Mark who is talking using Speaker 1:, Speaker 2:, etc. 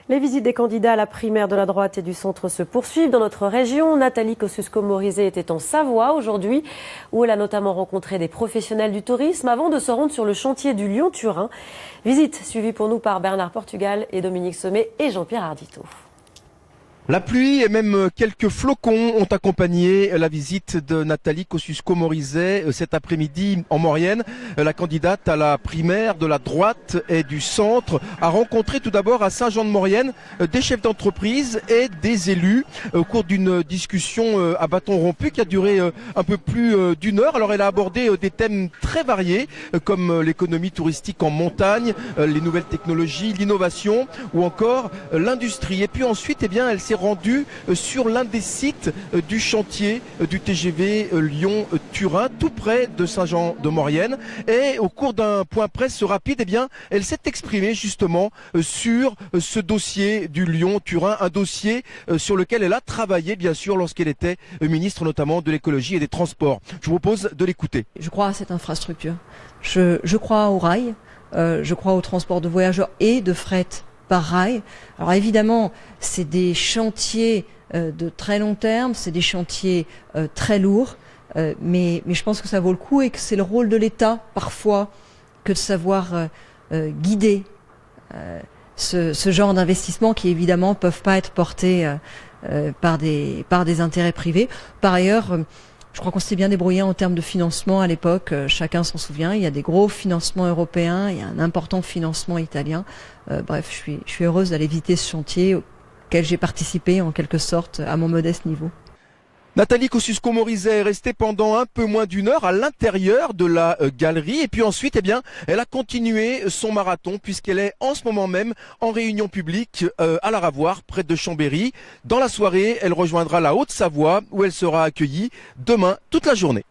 Speaker 1: Les visites des candidats à la primaire de la droite et du centre se poursuivent dans notre région. Nathalie Kosciusko-Morizet était en Savoie aujourd'hui, où elle a notamment rencontré des professionnels du tourisme avant de se rendre sur le chantier du Lyon-Turin. Visite suivie pour nous par Bernard Portugal et Dominique Sommet et Jean-Pierre Ardito.
Speaker 2: La pluie et même quelques flocons ont accompagné la visite de Nathalie Kosciusko-Morizet cet après-midi en Maurienne. La candidate à la primaire de la droite et du centre a rencontré tout d'abord à Saint-Jean-de-Maurienne des chefs d'entreprise et des élus au cours d'une discussion à bâton rompu qui a duré un peu plus d'une heure. Alors elle a abordé des thèmes très variés comme l'économie touristique en montagne, les nouvelles technologies, l'innovation ou encore l'industrie. Et puis ensuite, elle s'est rendue sur l'un des sites du chantier du TGV Lyon-Turin, tout près de Saint-Jean-de-Maurienne. Et au cours d'un point presse rapide, elle s'est exprimée justement sur ce dossier du Lyon-Turin, un dossier sur lequel elle a travaillé bien sûr lorsqu'elle était ministre notamment de l'écologie et des transports. Je vous propose de l'écouter.
Speaker 3: Je crois à cette infrastructure. Je crois au rail, je crois au transport de voyageurs et de fret par rail. Alors évidemment, c'est des chantiers de très long terme, c'est des chantiers très lourds, mais je pense que ça vaut le coup et que c'est le rôle de l'État parfois que de savoir guider ce genre d'investissements qui évidemment peuvent pas être portés par des intérêts privés. Par ailleurs, je crois qu'on s'était bien débrouillé en termes de financement à l'époque, chacun s'en souvient. Il y a des gros financements européens, il y a un important financement italien. Bref, je suis heureuse d'aller visiter ce chantier auquel j'ai participé en quelque sorte à mon modeste niveau.
Speaker 2: Nathalie Kosciusko-Morizet est restée pendant un peu moins d'une heure à l'intérieur de la galerie et puis ensuite, elle a continué son marathon puisqu'elle est en ce moment même en réunion publique à la Ravoire, près de Chambéry. Dans la soirée, elle rejoindra la Haute-Savoie où elle sera accueillie demain toute la journée.